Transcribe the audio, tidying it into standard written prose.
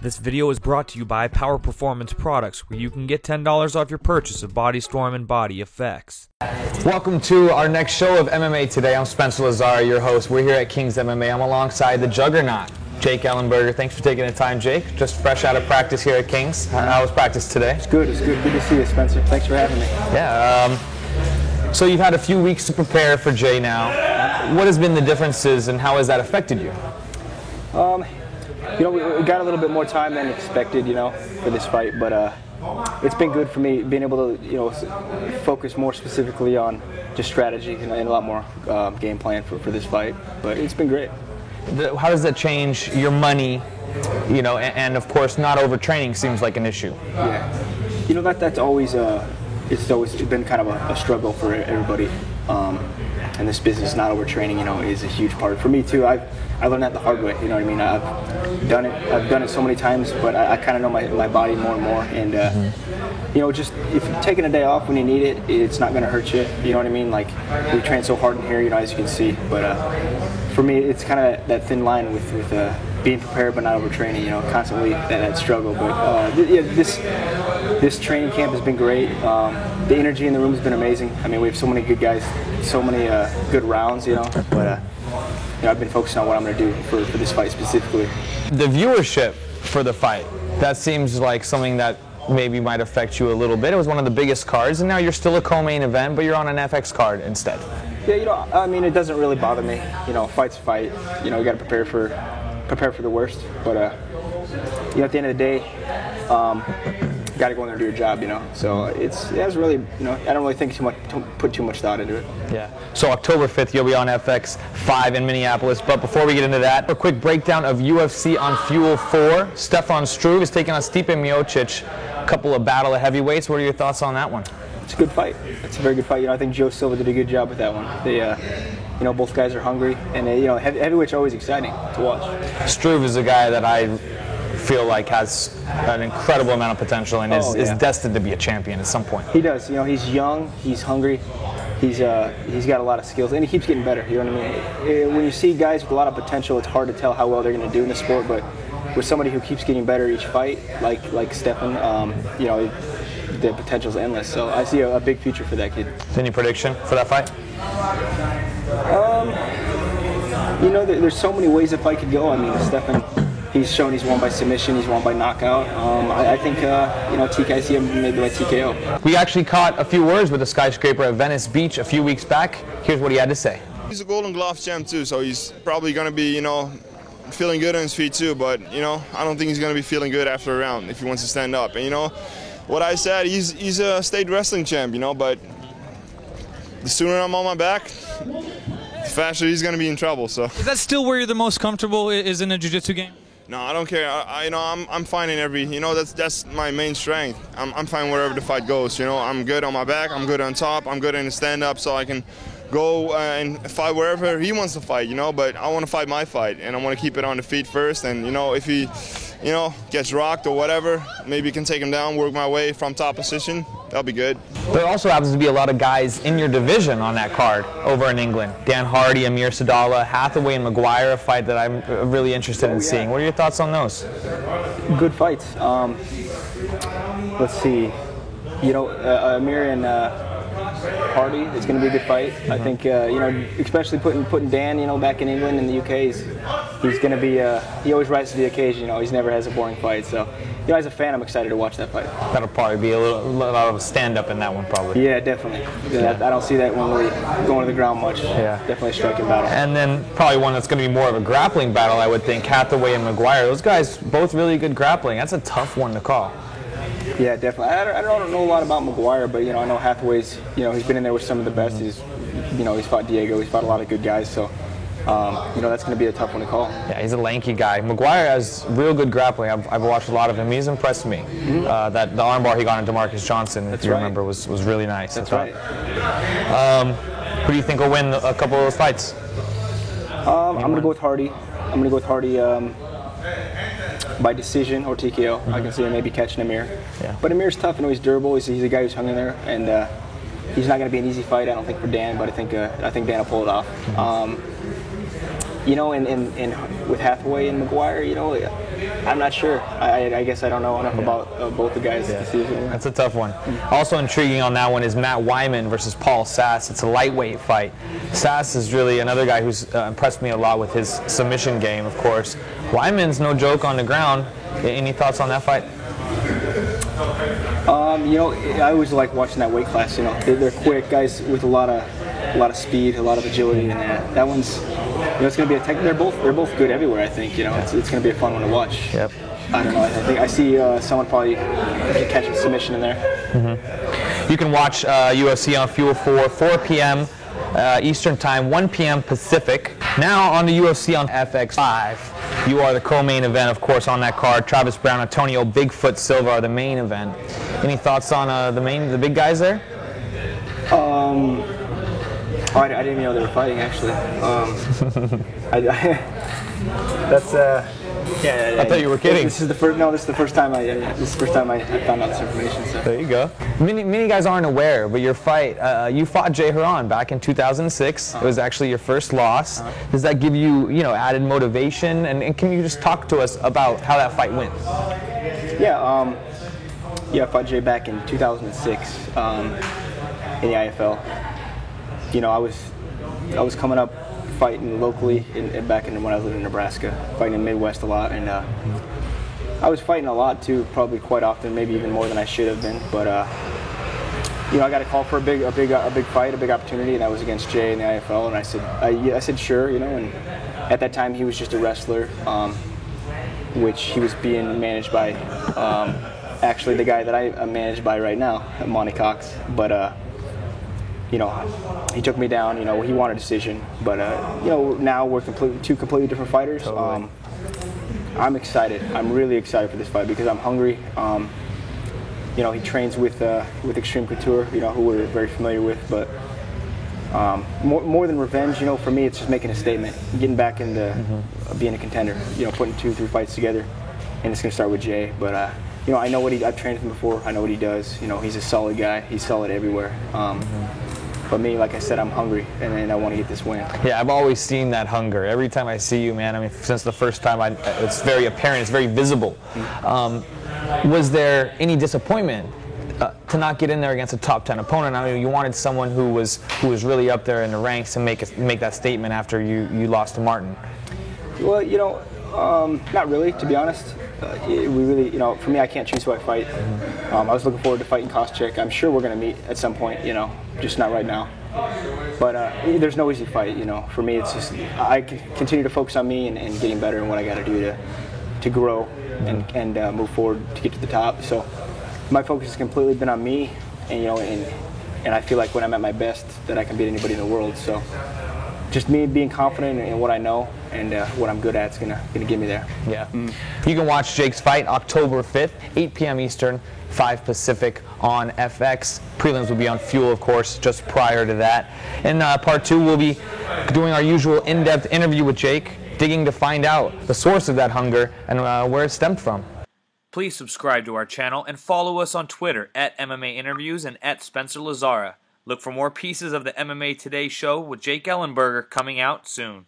This video is brought to you by Power Performance Products, where you can get $10 off your purchase of Body Storm and Body Effects. Welcome to our next show of MMA Today. I'm Spencer Lazar, your host. We're here at Kings MMA. I'm alongside the juggernaut, Jake Ellenberger. Thanks for taking the time, Jake. Just fresh out of practice here at Kings. How was practice today? It's good. It's good. Good to see you, Spencer. Thanks for having me. Yeah. So you've had a few weeks to prepare for Jay now. What has been the differences and how has that affected you? You know, we got a little bit more time than expected, you know, for this fight, but it's been good for me being able to, you know, focus more specifically on just strategy and a lot more game plan for this fight. But it's been great. How does that change your money, you know, and of course not overtraining seems like an issue? Yeah. You know, that's always, it's always been kind of a struggle for everybody. And this business, not overtraining, you know, is a huge part. For me too, I learned that the hard way, you know what I mean? I've done it so many times, but I kind of know my body more and more. And, you know, just if you're taking a day off when you need it, it's not going to hurt you, you know what I mean? Like, we train so hard in here, you know, as you can see. But for me, it's kind of that thin line with being prepared but not overtraining, you know, constantly that struggle. But yeah, this training camp has been great. The energy in the room has been amazing. I mean, we have so many good guys, so many good rounds, you know. But you know, I've been focusing on what I'm going to do for this fight specifically. The viewership for the fight, that seems like something that maybe might affect you a little bit. It was one of the biggest cards, and now you're still a co-main event, but you're on an FX card instead. Yeah, you know, I mean, it doesn't really bother me. You know, fight's a fight. You know, you got to prepare for the worst. But you know, at the end of the day, you got to go in there and do your job. You know, so it's really, you know, I don't really think put too much thought into it. Yeah. So October 5th, you'll be on FX 5 in Minneapolis. But before we get into that, a quick breakdown of UFC on Fuel 4. Stefan Struve is taking on Stipe Miocic. A couple of battle of heavyweights. What are your thoughts on that one? It's a good fight. It's a very good fight. You know, I think Joe Silva did a good job with that one. They, you know, both guys are hungry, and you know, heavyweights are always exciting to watch. Struve is a guy that I feel like has an incredible amount of potential and is destined to be a champion at some point. He does. You know, he's young, he's hungry, he's got a lot of skills, and he keeps getting better. You know what I mean? When you see guys with a lot of potential, it's hard to tell how well they're going to do in the sport. But with somebody who keeps getting better each fight, like Stefan, you know, the potential's endless. So I see a big future for that kid. Any prediction for that fight? You know, there's so many ways the fight could go. I mean, Stefan, he's shown he's won by submission, he's won by knockout. I think, you know, TKC maybe by TKO. We actually caught a few words with the skyscraper at Venice Beach a few weeks back. Here's what he had to say. He's a Golden Glove champ too, so he's probably going to be, you know, feeling good on his feet too. But, you know, I don't think he's going to be feeling good after a round if he wants to stand up. And, you know, what I said, he's a state wrestling champ, you know, but the sooner I'm on my back, the faster he's going to be in trouble. So. Is that still where you're the most comfortable, is in a jiu-jitsu game? No, I don't care. You know, I'm fine in every. You know, that's my main strength. I'm fine wherever the fight goes. You know, I'm good on my back. I'm good on top. I'm good in the stand-up, so I can go and fight wherever he wants to fight. You know, but I want to fight my fight, and I want to keep it on the feet first. And you know, if he, you know, gets rocked or whatever, maybe can take him down, work my way from top position. That'll be good. There also happens to be a lot of guys in your division on that card over in England. Dan Hardy, Amir Sadallah, Hathaway and Maguire, a fight that I'm really interested in seeing. What are your thoughts on those? Good fights. Let's see. You know, Amir and Hardy is going to be a good fight. I think, you know, especially putting Dan, you know, back in England and the UK, he's going to be, he always rises to the occasion, you know, he never has a boring fight. So, you know, as a fan, I'm excited to watch that fight. That'll probably be a lot of stand-up in that one, probably. Yeah, definitely. Yeah. I don't see that one really going to the ground much. Yeah. Definitely a striking battle. And then probably one that's going to be more of a grappling battle, I would think, Hathaway and Maguire. Those guys, both really good grappling. That's a tough one to call. Yeah, definitely. I don't know a lot about Maguire, but you know, I know Hathaway's. You know, he's been in there with some of the best. He's, you know, he's fought Diego. He's fought a lot of good guys. So, you know, that's going to be a tough one to call. Yeah, he's a lanky guy. Maguire has real good grappling. I've watched a lot of him. He's impressed me. That the armbar he got on DeMarcus Johnson, if you remember, was really nice. That's right. Who do you think will win a couple of those fights? I'm going to go with Hardy. I'm going to go with Hardy. By decision or TKO. I can see him maybe catching Amir. Yeah. But Amir's tough. I know he's durable. He's a guy who's hung in there, and he's not going to be an easy fight, I don't think, for Dan. But I think Dan will pull it off. you know, and with Hathaway and McGuire, you know, I'm not sure. I guess I don't know enough about both the guys to see. That's a tough one. Also intriguing on that one is Matt Wyman versus Paul Sass. It's a lightweight fight. Sass is really another guy who's impressed me a lot with his submission game, of course. Wyman's no joke on the ground. Any thoughts on that fight? You know, I always like watching that weight class. You know, they're quick guys with a lot of speed, a lot of agility, and that one's, you know, it's going to be they're both good everywhere. I think, you know, it's going to be a fun one to watch. Yep. I don't know. I think I see someone probably catching submission in there. You can watch UFC on Fuel 4 p.m. Eastern Time, 1 p.m. Pacific. Now on the UFC on FX5. You are the co-main event, of course, on that card. Travis Brown, Antonio Bigfoot Silva are the main event. Any thoughts on the big guys there? I didn't even know they were fighting, actually. That's yeah. I thought you were kidding. This is the first. No, this is the first time I found out this information. So. There you go. Many guys aren't aware, but your fight, you fought Jay Haran back in 2006. It was actually your first loss. Does that give you, you know, added motivation? And can you just talk to us about how that fight went? Yeah. I fought Jay back in 2006 in the IFL. You know, I was coming up fighting locally back when I was living in Nebraska, fighting in the Midwest a lot, and I was fighting a lot too, probably quite often, maybe even more than I should have been. But you know, I got a call for a big fight, a big opportunity, and that was against Jay in the IFL, and I said sure, you know. And at that time, he was just a wrestler, which he was being managed by actually the guy that I'm managed by right now, Monty Cox, but. You know, he took me down. You know, he wanted a decision, but you know, now we're two completely different fighters. Totally. I'm excited. I'm really excited for this fight because I'm hungry. You know, he trains with Extreme Couture, you know, who we're very familiar with. But more than revenge, you know, for me, it's just making a statement, getting back into being a contender. You know, putting 2-3 fights together, and it's gonna start with Jay. But you know, I know I've trained with him before. I know what he does. You know, he's a solid guy. He's solid everywhere. But me, like I said, I'm hungry, and I want to get this win. Yeah, I've always seen that hunger. Every time I see you, man, I mean, since the first time, it's very apparent, it's very visible. Was there any disappointment to not get in there against a top 10 opponent? I mean, you wanted someone who was really up there in the ranks to make that statement after you lost to Martin. Well, you know, not really, to be honest. We really, you know, for me, I can't choose who I fight. I was looking forward to fighting Koscheck. I'm sure we're going to meet at some point, you know, just not right now. But there's no easy fight, you know. For me, it's just I continue to focus on me and getting better and what I got to do to grow and move forward to get to the top. So my focus has completely been on me, and you know, and I feel like when I'm at my best, that I can beat anybody in the world. So. Just me being confident in what I know and what I'm good at is gonna get me there. Yeah. You can watch Jake's fight October 5th, 8 p.m. Eastern, 5 Pacific on FX. Prelims will be on Fuel, of course, just prior to that. In part 2, we'll be doing our usual in-depth interview with Jake, digging to find out the source of that hunger and where it stemmed from. Please subscribe to our channel and follow us on Twitter at MMA Interviews and at Spencer Lazara. Look for more pieces of the MMA Today show with Jake Ellenberger coming out soon.